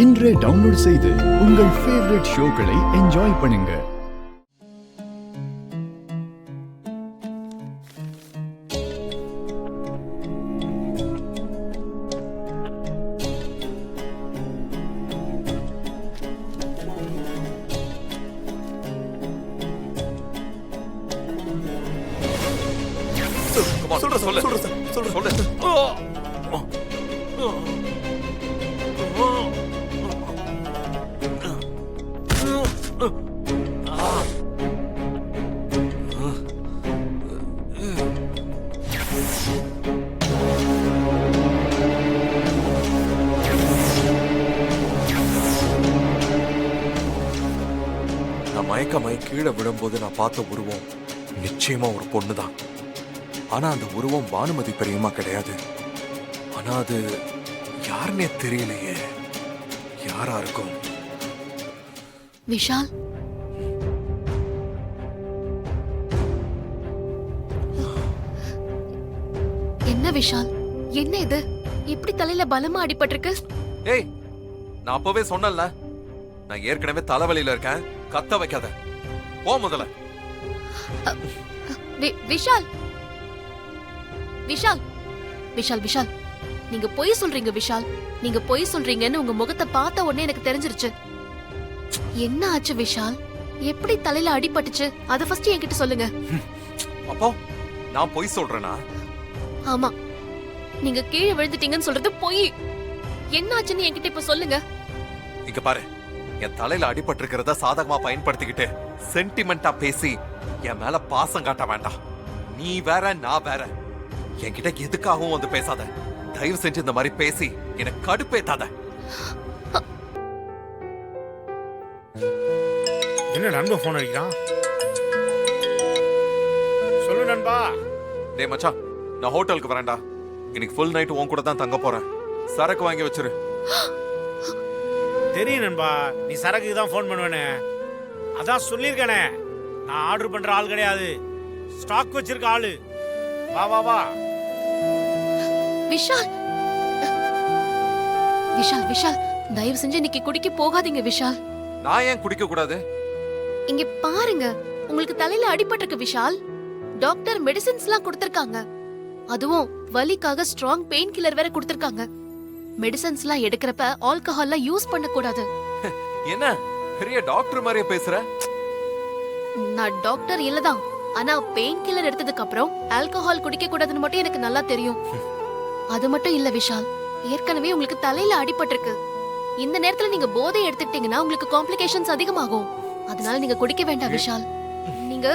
இன்றே டவுன்லோட் செய்து உங்கள் ஃபேவரட் ஷோக்களை என்ஜாய் பண்ணுங்க. மயக்கமாய் கீழே விழும்போது நான் பார்த்த உருவம் நிச்சயமா ஒரு பொண்ணுதான். ஆனா அந்த உருவம் பானுமதி பெரியம்மா கிடையாது. ஆனா அது யாருன்னே தெரியலையே. யாரா இருக்கும்? விஷால், என்ன விஷால், என்ன இது? எப்படி தலையில பலமா அடிபட்டிருக்கு? ஏய், நான் அப்பவே சொன்னல, நான் ஏற்கனவே தலைவலியில இருக்கேன். கத்த வைக்காத, போ முதல்ல. விஷால், விஷால், விஷால், விஷால், நீங்க பொய் சொல்றீங்க விஷால். நீங்க பொய் சொல்றீங்கன்னு உங்க முகத்தை பார்த்த உடனே எனக்கு தெரிஞ்சிருச்சு. என்ன ஆச்சு விஷால்? எப்படி தலையில அடிபட்டுச்சு? அத ஃபர்ஸ்ட் என்கிட்ட சொல்லுங்க. அப்போ நான் பொய் சொல்றேனா? ஆமா, நீங்க கீழே விழுந்துட்டீங்கன்னு சொல்றது பொய். என்ன ஆச்சுன்னு என்கிட்ட இப்ப சொல்லுங்க. இங்க பாரு, என் தலையில அடிபட்டு இருக்கிறத சாதகமா பயன்படுத்திக்கிட்டு சென்டிமெண்டா பேசி என் மேல பாசம் காட்ட வேண்டாம். நீ வேற, நான் வேற. என்கிட்ட எதுக்காகவும் வந்து பேசாத. தயவு செஞ்சு இந்த மாதிரி பேசி எனக்கு கடுப்பேத்தாத. என்ன நண்பன் போன் அடிக்கிறான்? சொல்லு நண்பா. டேய் மச்சான், நான் ஹோட்டலுக்கு வரேன்டா. இன்னைக்கு ஃபுல் நைட் உன் கூட தான் தங்க போறேன். சரக்கு வாங்கி வச்சிரு. தெரியும் நண்பா, நீ சரக்குக்கு தான் போன் பண்ணுவேன்னு. அதான் சொல்லியிருக்கேனே, நான் ஆர்டர் பண்ற ஆள் கிடையாது, ஸ்டாக் வச்சிருக்க ஆளு. வா வா வா. விஷால், விஷால், விஷால், தயவு செஞ்சு இன்னைக்கு குடிக்க போகாதீங்க விஷால். நான் ஏன் குடிக்க கூடாது? இங்க பாருங்க, உங்களுக்கு தலையில அடிபட்டிருக்கு விஷால். டாக்டர் மெடிசின்ஸ்லாம் கொடுத்திருக்காங்க. அதுவும் வலிக்காக ஸ்ட்ராங் பெயின் கில்லர் வேற கொடுத்திருக்காங்க. மெடிசின்ஸ்லாம் எடுக்கிறப்ப ஆல்கஹால்லாம் யூஸ் பண்ண கூடாது. என்ன பெரிய டாக்டர் மாதிரியே பேசுற? நான் டாக்டர் இல்லதான், ஆனா பெயின் கில்லர் எடுத்ததுக்கு அப்புறம் ஆல்கஹால் குடிக்க கூடாதுன்னு மட்டும் எனக்கு நல்லா தெரியும். அது மட்டும் இல்ல விஷால், ஏற்கனவே உங்களுக்கு தலையில அடிபட்டிருக்கு. இந்த நேரத்துல நீங்க போதை எடுத்துக்கிட்டீங்கன்னா உங்களுக்கு காம்ப்ளிகேஷன்ஸ் அதிகமாகும். அதனால நீங்க குடிக்க வேண்டாம் விஷால். நீங்க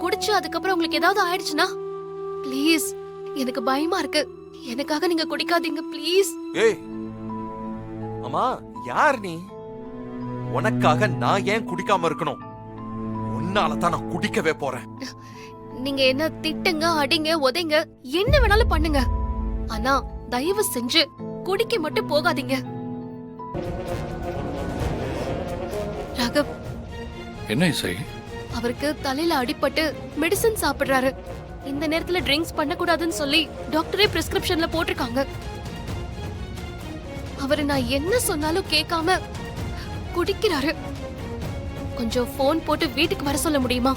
குடிச்சு அதுக்கப்புறம் உங்களுக்கு ஏதாவது ஆயிடுச்சுன்னா ப்ளீஸ், எனக்கு பயமா இருக்கு. எனக்காக நீங்க குடிக்காதீங்க ப்ளீஸ். ஏய் அம்மா, யார் நீ? உனக்காக நான் ஏன் குடிக்காம இருக்கணும்? உன்னால தான் நான் குடிக்கவே போறேன். நீங்க என்ன திட்டுங்க, அடிங்க, உதைங்க, என்ன வேணாலும் பண்ணுங்க. ஆனா தயவு செஞ்சு குடிக்க மட்டும் போகாதீங்க. ராகவ், என்ன இசை? அவருக்கு தலையில அடிபட்டு மெடிசன் சாப்பிடுறாரு. இந்த நேரத்துல ட்ரிங்க்ஸ் பண்ண கூடாதுன்னு சொல்லி டாக்டரே பிரிஸ்கிரிப்ஷன்ல போட்டிருக்காங்க. அவரு நான் என்ன சொன்னாலும் கேட்காம குடிக்கிறாரு. கொஞ்சம் போன் போட்டு வீட்டுக்கு வர சொல்ல முடியுமா?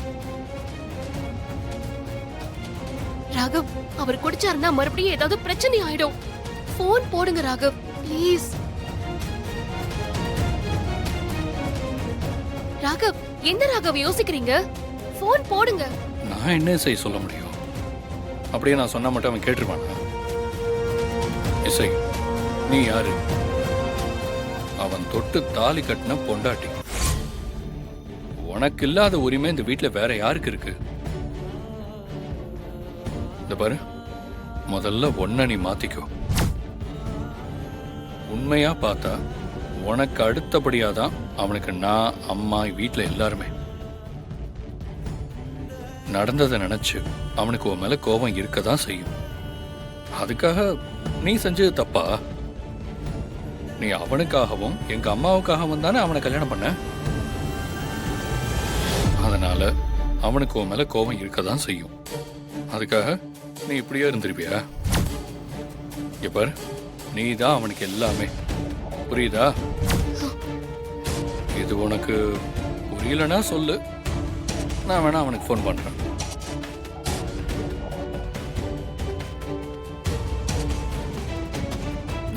ராகவ், அவர் குடிச்சாருன்னா மறுபடியும் ஏதாவது பிரச்சனை ஆயிடும். போன் போடுங்க ராகவ் ப்ளீஸ். ராகவ், என்ன ராகவ் யோசிக்கிறீங்க? போன் போடுங்க. நான் என்ன இசை சொல்ல முடியும்? அப்படியே நான் சொன்னா மட்டும் அவன் கேட்டுருவானா? இசை, நீ யாரு? அவன் தொட்டு தாலி கட்டின பொண்டாட்டி. உனக்கு இல்லாத உரிமை இந்த வீட்டுல வேற யாருக்கு இருக்கு? இந்த பாரு, முதல்ல ஒன்ன நீ மாத்திக்கோ. உண்மையா பார்த்தா உனக்கு அடுத்தபடியாதான் அவனுக்கு நான், அம்மா, வீட்டுல எல்லாருமே. நடந்ததை நினைச்சு அவனுக்கு உன் மேல கோபம் இருக்கதான் செய்யும். அதுக்காக நீ செஞ்சது தப்பா? நீ அவனுக்காகவும் எங்க அம்மாவுக்காகவும் தானே அவனை கல்யாணம் பண்ண. அதனால அவனுக்கு உன் மேல கோபம் இருக்கதான் செய்யும். அதுக்காக நீ இப்படியே இருந்திருப்பியா? இங்க பாரு, நீ தான் அவனுக்கு எல்லாமே. புரியுதா? இது உனக்கு புரியலன்னா சொல்லு, நான் வேணா அவனுக்கு ஃபோன் பண்றேன்.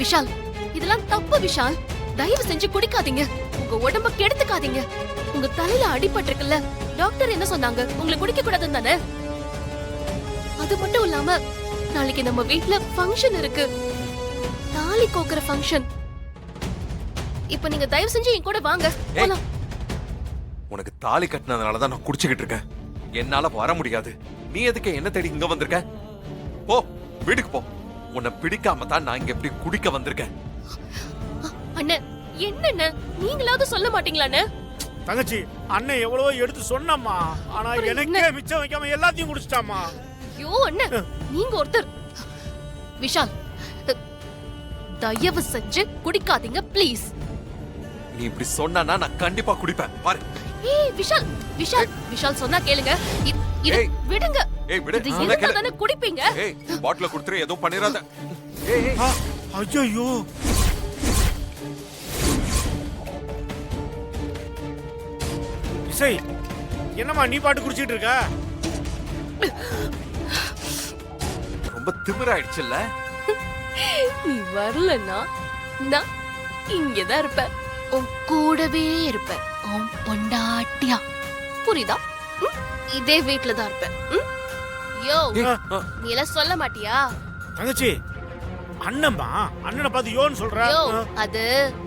விஷால், இதெல்லாம் தப்பு விஷால். தயவு செஞ்சு குடிக்காதீங்க. உங்க உடம்ப கெடுத்துக்காதீங்க. உங்க தலையில அடிபட்டிருக்குல்ல, டாக்டர் என்ன சொன்னாங்க? உங்களுக்கு குடிக்க கூடாதுன்னு தானே? அது மட்டும் இல்லாம நாளைக்கு நம்ம வீட்ல ஃபங்க்ஷன் இருக்கு, தாலி கோக்குற ஃபங்க்ஷன். இப்ப நீங்க தயவு செஞ்சு என் கூட வாங்க, போலாம். உனக்கு தாலி கட்டினதுனால தான் நான் குடிச்சுக்கிட்டு இருக்கேன். என்னால வர முடியாது. நீ எதுக்கு என்ன தேடி இங்க வந்திருக்க? போ, வீட்டுக்கு போ. உன்னை பிடிக்காம தான் நான் இங்க எப்படி குடிக்க வந்திருக்கேன். அண்ணே, என்னண்ணே நீங்களாவது சொல்ல மாட்டீங்களாண்ணே? தங்கச்சி, அண்ணன் எவ்வளவோ எடுத்து சொன்னம்மா, ஆனா அப்புறம் எனக்கே மிச்சம் வைக்காம எல்லாத்தையும் குடிச்சிட்டாமா. ஐயோ அண்ணே, நீங்க ஒருத்தர். விஷால், தயவு செஞ்சு குடிக்காதீங்க ப்ளீஸ். நீ இப்படி சொன்னா நான் கண்டிப்பா குடிப்பேன். பாரு. ஏய் விஷால், விஷால், விஷால் சொன்னா கேளுங்க. இது ஏய். விடுங்க. ஏய் விடு. இது சொன்னா இருந்தா கேளு. தானே குடிப்பீங்க. ஏய், பாட்டில குடுத்துரு, எதுவும் பண்ணிராத. ஏய் ஏய். ஐயோ, இசை, என்னம்மா நீ பாட்டு குடிச்சிட்டு இருக்க? ரொம்ப திமிராயிடுச்சுல்ல? நீ வரலன்னா நான் இங்கதான் இருப்பேன். உன் கூடவே இருப்பேன். உன் பொண்டாட்டியா. புரியுதா? ம்? இதே வீட்ல தான் இருப்பேன். ம்? யோ, நீ எல்லாம் சொல்ல மாட்டியா? தங்கச்சி, அண்ணம்மா, அண்ணனை பார்த்து யோன்னு சொல்ற. யோ, அது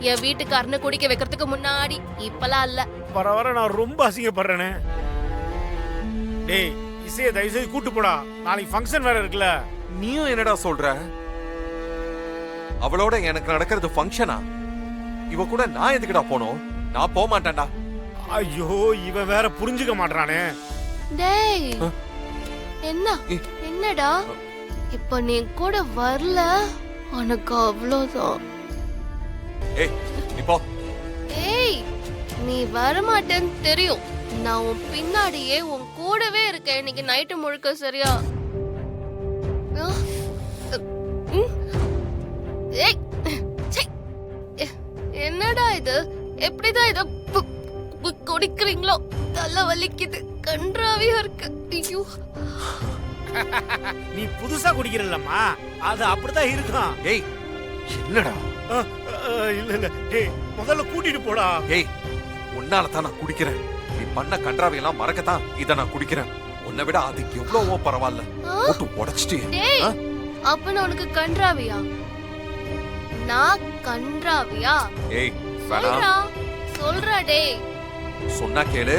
என் வீட்டுக்காரனை குடிக்க வைக்கிறதுக்கு முன்னாடி, இப்பலாம் இல்ல. வர வர நான் ரொம்ப அசிங்கப்படுறேனே. டேய், இசையை தயவு செய்து கூட்டு போடா, நாளைக்கு ஃபங்க்ஷன் வேற இருக்குல்ல. நீயும் என்னடா சொல்ற? அவளோட எனக்கு நடக்கிறது ஃபங்க்ஷனா? இவ கூட நான் எதுக்குடா போனோம்? நான் போக மாட்டேன்டா. ஐயோ, இவன் வேற புரிஞ்சுக்க மாட்டானே. டேய், ஆ? என்ன ஏய். என்னடா இப்ப நீ கூட வரல, உனக்கு அவ்வளவுதான். ஏய், நீ போ. ஏய், நீ வரமாட்டேன்னு தெரியும். நான் உன் பின்னாடியே உன் கூடவே இருக்கேன் இன்னைக்கு நைட்டு முழுக்க, சரியா? ஆ? ம்? ஏய், சீ. என்னடா இது? எப்படிதான் இத குடிக்கிறீங்களோ? தலை வலிக்குது, கன்றாவியா இருக்கு. ஐயோ, நீ புதுசா குடிக்கிறல்லம்மா, அது அப்படிதான் இருக்கும். ஏய், என்னடா? இல்ல இல்ல, டேய் முதல்ல கூட்டிட்டு போடா. ஏய், உன்னால தான் நான் குடிக்கிறேன். நீ பண்ண கன்றாவையெல்லாம் மறக்கத்தான் இத நான் குடிக்கிறேன். உன்னை விட அது எவ்வளவோ பரவாயில்ல. ஆ? போட்டு உடைச்சிட்டு. டேய், அப்ப நான் உனக்கு கன்றாவியா? நான் கன்றாவியா? ஏய், வேணாம். சொல்றா, சொல்றா டேய். சொன்னா கேளு.